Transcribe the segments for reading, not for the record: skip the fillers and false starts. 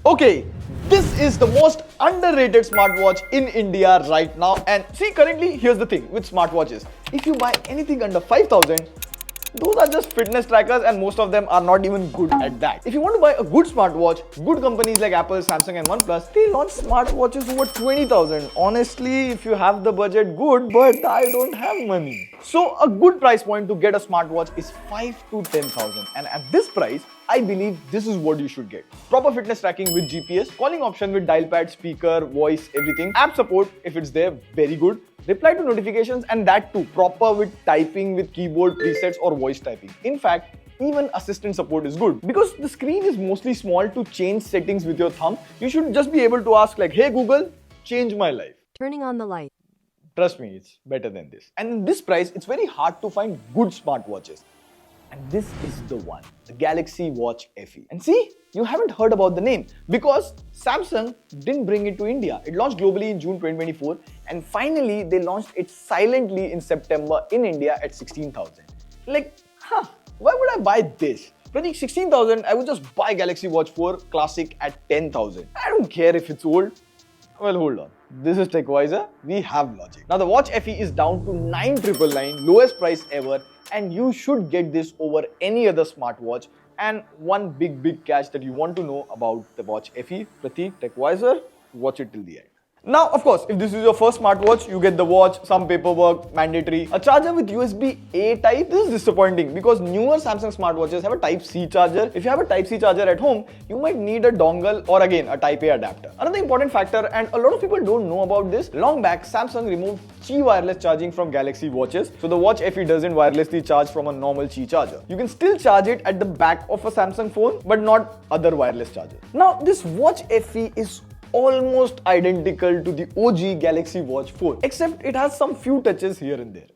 Okay, this is the most underrated smartwatch in India right now. And see, currently, here's the thing with smartwatches. If you buy anything under 5,000, those are just fitness trackers and most of them are not even good at that. If you want to buy a good smartwatch, good companies like Apple, Samsung and OnePlus, they launch smartwatches over 20,000. Honestly, if you have the budget, good, but I don't have money. So a good price point to get a smartwatch is 5 to 10,000, and at this price, I believe this is what you should get. Proper fitness tracking with GPS, calling option with dial pad, speaker, voice, everything. App support, if it's there, very good. Reply to notifications, and that too, proper with typing with keyboard presets or voice typing. In fact, even assistant support is good. Because the screen is mostly small to change settings with your thumb, you should just be able to ask like, hey Google, change my life. Turning on the light. Trust me, it's better than this. And in this price, it's very hard to find good smartwatches. And this is the one, the Galaxy Watch FE. And see, you haven't heard about the name because Samsung didn't bring it to India. It launched globally in June 2024 and finally they launched it silently in September in India at 16,000. Like, why would I buy this? Pratik, 16,000, I would just buy Galaxy Watch 4 Classic at 10,000. I don't care if it's old. Well, hold on. This is TechWiser. We have logic. Now the Watch FE is down to 9,999, lowest price ever, and you should get this over any other smartwatch. And one big catch that you want to know about the Watch FE, Pratik, TechWiser, watch it till the end. Now, of course, if this is your first smartwatch, you get the watch, some paperwork, mandatory. A charger with USB-A type, this is disappointing because newer Samsung smartwatches have a Type-C charger. If you have a Type-C charger at home, you might need a dongle or again, a Type-A adapter. Another important factor, and a lot of people don't know about this, long back, Samsung removed Qi wireless charging from Galaxy watches. So the Watch FE doesn't wirelessly charge from a normal Qi charger. You can still charge it at the back of a Samsung phone, but not other wireless chargers. Now, this Watch FE is almost identical to the OG Galaxy Watch 4, except it has some few touches here and there.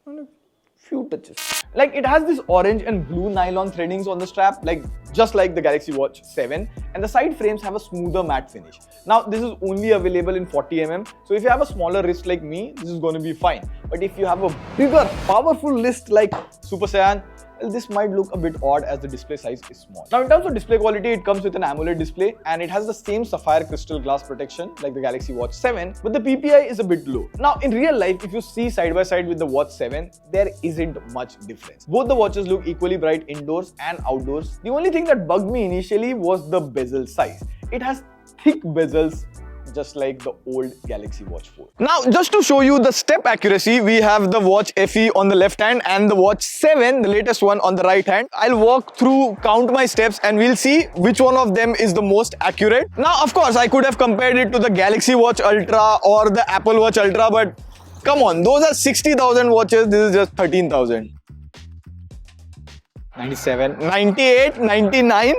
Few touches. Like it has this orange and blue nylon threadings on the strap, just like the Galaxy Watch 7, and the side frames have a smoother matte finish. Now this is only available in 40mm, so if you have a smaller wrist like me, this is going to be fine. But if you have a bigger, powerful wrist like Super Saiyan, well, this might look a bit odd as the display size is small. Now in terms of display quality, it comes with an AMOLED display and it has the same sapphire crystal glass protection like the Galaxy Watch 7, but the PPI is a bit low. Now in real life, if you see side by side with the Watch 7, there isn't much difference. Both the watches look equally bright indoors and outdoors. The only thing that bugged me initially was the bezel size. It has thick bezels, just like the old Galaxy Watch 4. Now, just to show you the step accuracy, we have the Watch FE on the left hand and the Watch 7, the latest one, on the right hand. I'll walk through, count my steps, and we'll see which one of them is the most accurate. Now, of course, I could have compared it to the Galaxy Watch Ultra or the Apple Watch Ultra, but come on, those are 60,000 watches, this is just 13,000. 97, 98, 99,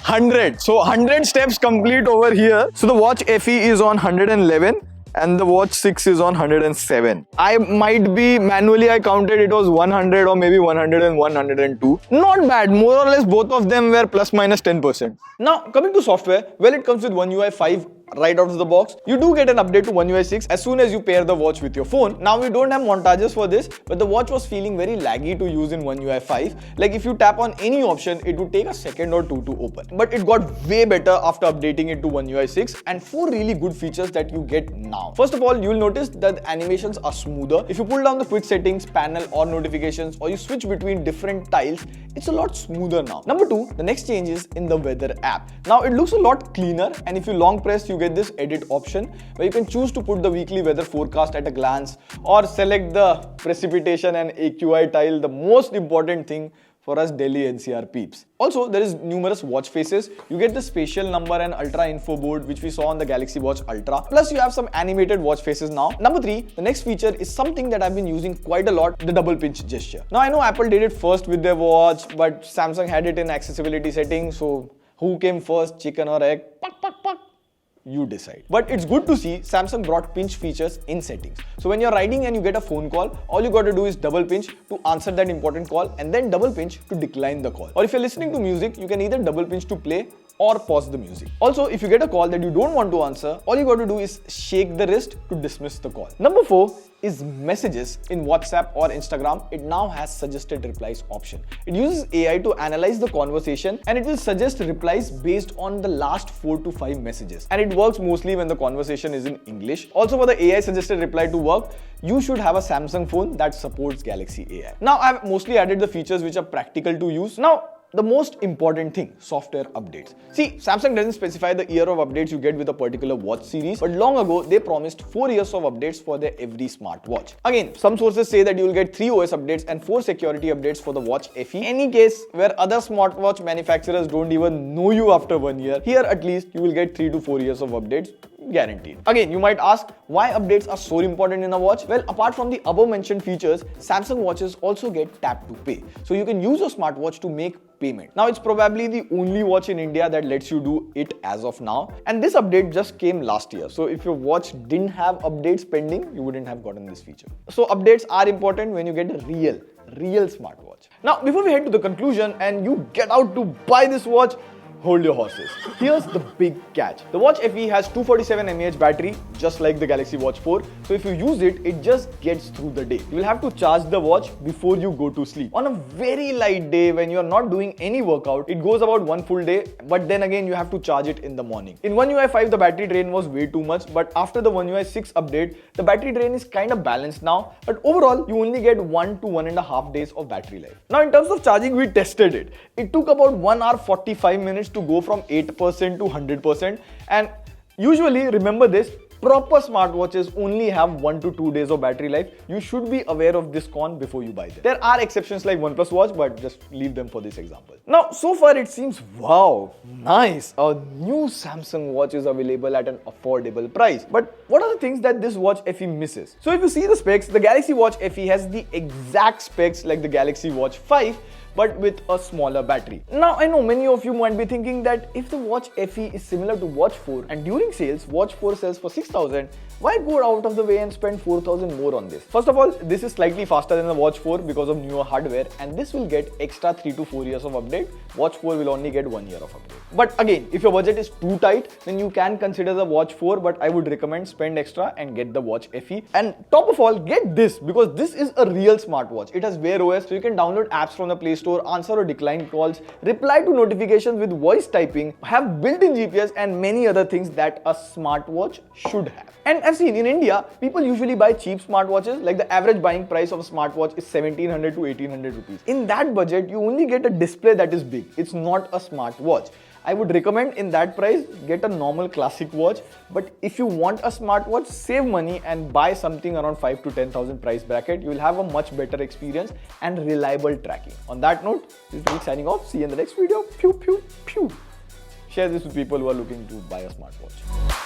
100. So 100 steps complete over here. So the Watch FE is on 111 and the Watch 6 is on 107. I might be manually, I counted it was 100 or maybe 100 and 102. Not bad. More or less both of them were plus minus 10%. Now coming to software, well, it comes with One UI 5 right out of the box. You do get an update to One UI 6 as soon as you pair the watch with your phone. Now we don't have montages for this, but the watch was feeling very laggy to use in One UI 5. Like if you tap on any option, it would take a second or two to open. But it got way better after updating it to One UI 6, and 4 really good features that you get now. First of all, you'll notice that the animations are smoother. If you pull down the quick settings panel or notifications, or you switch between different tiles, it's a lot smoother now. Number 2, the next change is in the weather app. Now it looks a lot cleaner, and if you long press, you get this edit option where you can choose to put the weekly weather forecast at a glance or select the precipitation and AQI tile, the most important thing for us Delhi NCR peeps. Also, there is numerous watch faces. You get the spatial number and ultra info board, which we saw on the Galaxy Watch Ultra. Plus, you have some animated watch faces now. Number 3, the next feature is something that I've been using quite a lot, the double pinch gesture. Now, I know Apple did it first with their watch, but Samsung had it in accessibility settings. So, who came first, chicken or egg? Puck, puck, puck. You decide. But it's good to see Samsung brought pinch features in settings. So when you're riding and you get a phone call, all you got to do is double pinch to answer that important call and then double pinch to decline the call. Or if you're listening to music, you can either double pinch to play or pause the music. Also, if you get a call that you don't want to answer, all you got to do is shake the wrist to dismiss the call. Number 4 is messages. In WhatsApp or Instagram, it now has suggested replies option. It uses AI to analyze the conversation and it will suggest replies based on the last 4 to 5 messages. And it works mostly when the conversation is in English. Also, for the AI suggested reply to work, you should have a Samsung phone that supports Galaxy AI. Now, I've mostly added the features which are practical to use. Now, the most important thing, software updates. See, Samsung doesn't specify the year of updates you get with a particular watch series, but long ago, they promised 4 years of updates for their every smartwatch. Again, some sources say that you will get 3 OS updates and 4 security updates for the Watch FE. In any case, where other smartwatch manufacturers don't even know you after 1 year, here at least you will get 3 to 4 years of updates. Guaranteed. Again, you might ask why updates are so important in a watch. Well, apart from the above mentioned features, Samsung watches also get tap to pay. So you can use your smartwatch to make payment. Now, it's probably the only watch in India that lets you do it as of now. And this update just came last year. So if your watch didn't have updates pending, you wouldn't have gotten this feature. So updates are important when you get a real smartwatch. Now, before we head to the conclusion and you get out to buy this watch, hold your horses. Here's the big catch. The Watch FE has 247 mAh battery, just like the Galaxy Watch 4. So if you use it, it just gets through the day. You will have to charge the watch before you go to sleep. On a very light day, when you're not doing any workout, it goes about 1 full day, but then again, you have to charge it in the morning. In One UI 5, the battery drain was way too much, but after the One UI 6 update, the battery drain is kind of balanced now, but overall, you only get 1 to 1.5 days of battery life. Now, in terms of charging, we tested it. It took about 1 hour 45 minutes to go from 8% to 100%, and usually, remember this, proper smartwatches only have 1 to 2 days of battery life. You should be aware of this con before you buy them. There are exceptions like OnePlus Watch, but just leave them for this example. Now, so far it seems, wow, nice, a new Samsung watch is available at an affordable price. But what are the things that this Watch FE misses? So if you see the specs, the Galaxy Watch FE has the exact specs like the Galaxy Watch 5, but with a smaller battery. Now, I know many of you might be thinking that if the Watch FE is similar to Watch 4 and during sales, Watch 4 sells for 6,000, why go out of the way and spend 4,000 more on this? First of all, this is slightly faster than the Watch 4 because of newer hardware, and this will get extra 3 to 4 years of update. Watch 4 will only get 1 year of update. But again, if your budget is too tight, then you can consider the Watch 4, but I would recommend spend extra and get the Watch FE. And top of all, get this because this is a real smartwatch. It has Wear OS, so you can download apps from the Play Store, answer or decline calls, reply to notifications with voice typing, have built-in GPS and many other things that a smartwatch should have. And I've seen in India, people usually buy cheap smartwatches, like the average buying price of a smartwatch is 1700 to 1800 rupees. In that budget, you only get a display that is big. It's not a smartwatch. I would recommend in that price, get a normal classic watch. But if you want a smartwatch, save money and buy something around 5 to 10,000 price bracket. You will have a much better experience and reliable tracking. On that note, this is me signing off. See you in the next video. Pew, pew, pew. Share this with people who are looking to buy a smartwatch.